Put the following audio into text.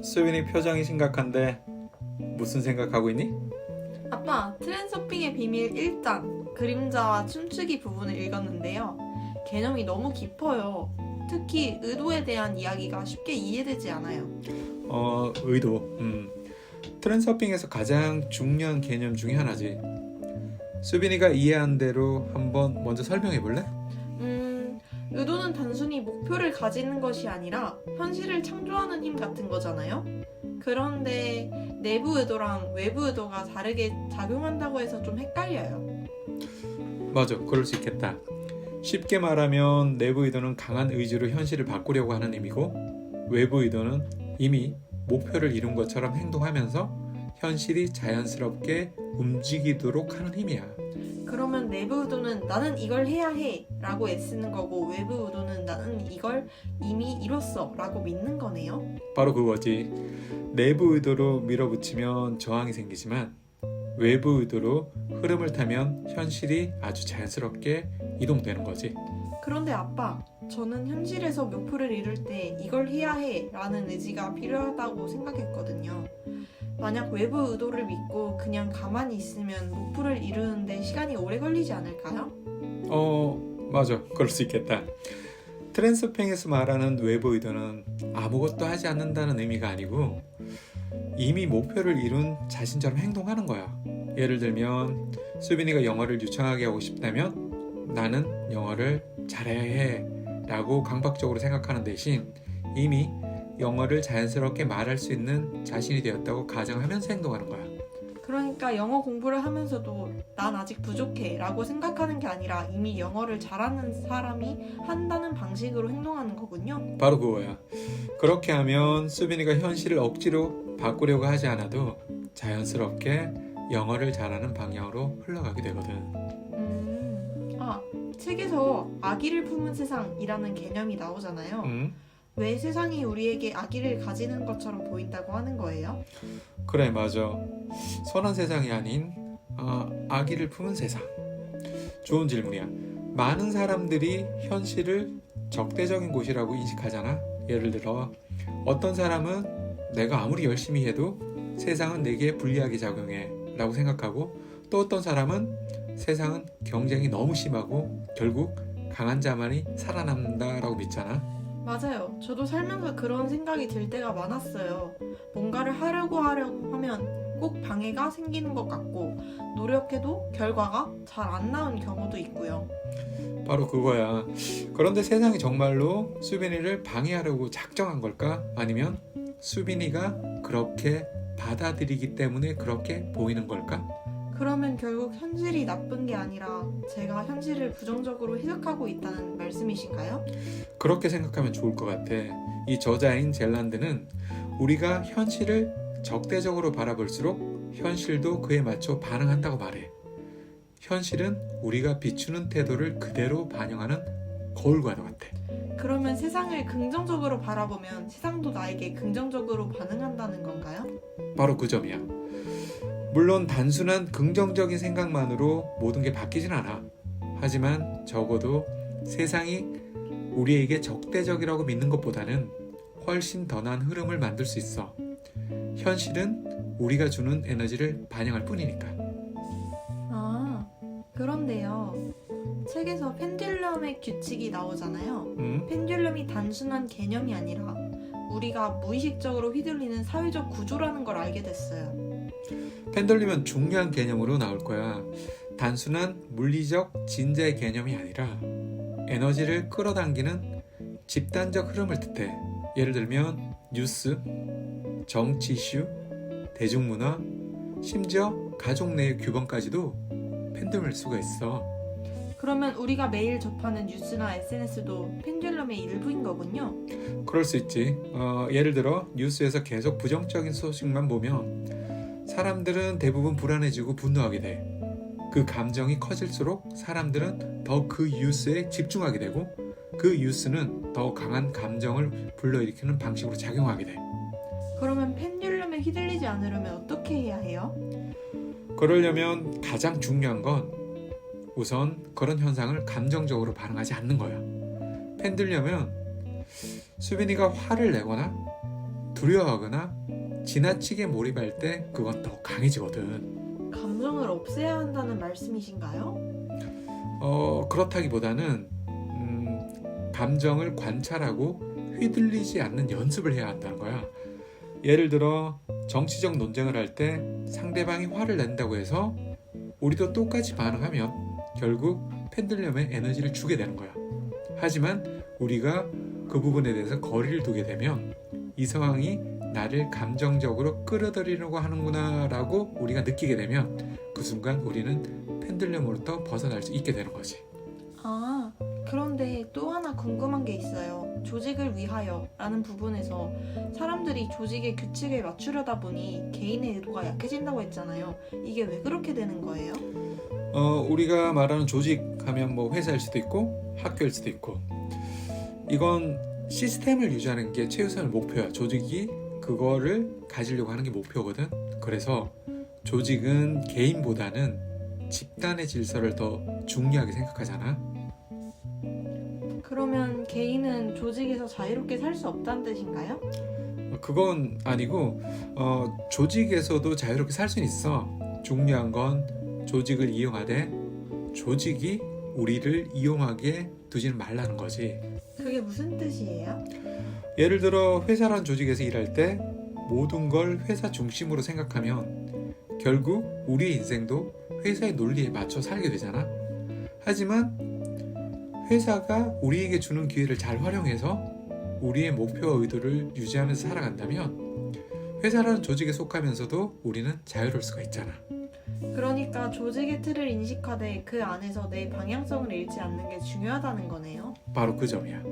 수빈이 표정이 심각한데 무슨 생각하고 있니? 아빠, 트랜서핑의 비밀 1장 그림자와 춤추기 부분을 읽었는데요. 개념이 너무 깊어요. 특히 의도에 대한 이야기가 쉽게 이해되지 않아요. 의도. 트랜서핑에서 가장 중요한 개념 중에 하나지. 수빈이가 이해한 대로 한번 먼저 설명해 볼래? 의도는 단순히 목표를 가지는 것이 아니라 현실을 창조하는 힘 같은 거잖아요. 그런데 내부 의도랑 외부 의도가 다르게 작용한다고 해서 좀 헷갈려요. 맞아, 그럴 수 있겠다. 쉽게 말하면 내부 의도는 강한 의지로 현실을 바꾸려고 하는 의미고, 외부 의도는 이미 목표를 이룬 것처럼 행동하면서 현실이 자연스럽게 움직이도록 하는 힘이야. 그러면 내부 의도는 나는 이걸 해야 해 라고 애쓰는 거고, 외부 의도는 나는 이걸 이미 이뤘어 라고 믿는 거네요. 바로 그거지. 내부 의도로 밀어붙이면 저항이 생기지만 외부 의도로 흐름을 타면 현실이 아주 자연스럽게 이동되는 거지. 그런데 아빠, 저는 현실에서 목표를 이룰 때 이걸 해야 해 라는 의지가 필요하다고 생각했거든요. 만약 외부 의도를 믿고 그냥 가만히 있으면 목표를 이루는데 시간이 오래 걸리지 않을까요? 맞아. 그럴 수 있겠다. 트랜스팽에서 말하는 외부 의도는 아무것도 하지 않는다는 의미가 아니고 이미 목표를 이룬 자신처럼 행동하는 거야. 예를 들면 수빈이가 영어를 유창하게 하고 싶다면 나는 영어를 잘해야 해 라고 강박적으로 생각하는 대신 이미 영어를 자연스럽게 말할 수 있는 자신이 되었다고 가정하면서 행동하는 거야. 그러니까 영어 공부를 하면서도 난 아직 부족해 라고 생각하는 게 아니라 이미 영어를 잘하는 사람이 한다는 방식으로 행동하는 거군요. 바로 그거야. 그렇게 하면 수빈이가 현실을 억지로 바꾸려고 하지 않아도 자연스럽게 영어를 잘하는 방향으로 흘러가게 되거든. 책에서 아기를 품은 세상이라는 개념이 나오잖아요. 왜 세상이 우리에게 아기를 가지는 것처럼 보인다고 하는 거예요? 그래, 맞아. 선한 세상이 아닌 아기를 품은 세상. 좋은 질문이야. 많은 사람들이 현실을 적대적인 곳이라고 인식하잖아. 예를 들어 어떤 사람은 내가 아무리 열심히 해도 세상은 내게 불리하게 작용해 라고 생각하고, 또 어떤 사람은 세상은 경쟁이 너무 심하고 결국 강한 자만이 살아남는다 라고 믿잖아. 맞아요. 저도 살면서 그런 생각이 들 때가 많았어요. 뭔가를 하려고 하면 꼭 방해가 생기는 것 같고, 노력해도 결과가 잘 안 나온 경우도 있고요. 바로 그거야. 그런데 세상이 정말로 수빈이를 방해하려고 작정한 걸까? 아니면 수빈이가 그렇게 받아들이기 때문에 그렇게 보이는 걸까? 그러면 결국 현실이 나쁜 게 아니라 제가 현실을 부정적으로 해석하고 있다는 말씀이신가요? 그렇게 생각하면 좋을 것 같아. 이 저자인 젤란드는 우리가 현실을 적대적으로 바라볼수록 현실도 그에 맞춰 반응한다고 말해. 현실은 우리가 비추는 태도를 그대로 반영하는 거울과도 같아. 그러면 세상을 긍정적으로 바라보면 세상도 나에게 긍정적으로 반응한다는 건가요? 바로 그 점이야. 물론 단순한 긍정적인 생각만으로 모든 게 바뀌진 않아. 하지만 적어도 세상이 우리에게 적대적이라고 믿는 것보다는 훨씬 더 나은 흐름을 만들 수 있어. 현실은 우리가 주는 에너지를 반영할 뿐이니까. 그런데요. 책에서 펜듈럼의 규칙이 나오잖아요. 펜듈럼이 단순한 개념이 아니라 우리가 무의식적으로 휘둘리는 사회적 구조라는 걸 알게 됐어요. 펜들리면 중요한 개념으로 나올 거야. 단순한 물리적 진자의 개념이 아니라 에너지를 끌어당기는 집단적 흐름을 뜻해. 예를 들면 뉴스, 정치 이슈, 대중문화, 심지어 가족 내의 규범까지도 펜들릴 수가 있어. 그러면 우리가 매일 접하는 뉴스나 SNS도 펜듈럼의 일부인 거군요. 그럴 수 있지. 예를 들어 뉴스에서 계속 부정적인 소식만 보면 사람들은 대부분 불안해지고 분노하게 돼. 그 감정이 커질수록 사람들은 더 그 뉴스에 집중하게 되고, 그 뉴스는 더 강한 감정을 불러일으키는 방식으로 작용하게 돼. 그러면 펜듈럼에 휘둘리지 않으려면 어떻게 해야 해요? 그러려면 가장 중요한 건 우선 그런 현상을 감정적으로 반응하지 않는 거야. 펜들려면 수빈이가 화를 내거나 두려워하거나 지나치게 몰입할 때 그건 더 강해지거든. 감정을 없애야 한다는 말씀이신가요? 그렇다기보다는 감정을 관찰하고 휘둘리지 않는 연습을 해야 한다는 거야. 예를 들어 정치적 논쟁을 할 때 상대방이 화를 낸다고 해서 우리도 똑같이 반응하면 결국 펜들럼에 에너지를 주게 되는 거야. 하지만 우리가 그 부분에 대해서 거리를 두게 되면 이 상황이 나를 감정적으로 끌어들이려고 하는구나 라고 우리가 느끼게 되면 그 순간 우리는 펜들럼으로부터 벗어날 수 있게 되는 거지. 아, 그런데 또 하나 궁금한 게 있어요. 조직을 위하여 라는 부분에서 사람들이 조직의 규칙에 맞추려다 보니 개인의 의도가 약해진다고 했잖아요. 이게 왜 그렇게 되는 거예요? 우리가 말하는 조직 하면 뭐 회사일 수도 있고 학교일 수도 있고, 이건 시스템을 유지하는 게 최우선의 목표야. 조직이 그거를 가지려고 하는 게 목표거든. 그래서 조직은 개인보다는 집단의 질서를 더 중요하게 생각하잖아. 그러면 개인은 조직에서 자유롭게 살 수 없다는 뜻인가요? 그건 아니고 조직에서도 자유롭게 살 수는 있어. 중요한 건 조직을 이용하되 조직이 우리를 이용하게 두지는 말라는 거지. 그게 무슨 뜻이에요? 예를 들어 회사란 조직에서 일할 때 모든 걸 회사 중심으로 생각하면 결국 우리의 인생도 회사의 논리에 맞춰 살게 되잖아. 하지만 회사가 우리에게 주는 기회를 잘 활용해서 우리의 목표와 의도를 유지하면서 살아간다면 회사라는 조직에 속하면서도 우리는 자유로울 수가 있잖아. 그러니까 조직의 틀을 인식하되 그 안에서 내 방향성을 잃지 않는 게 중요하다는 거네요. 바로 그 점이야.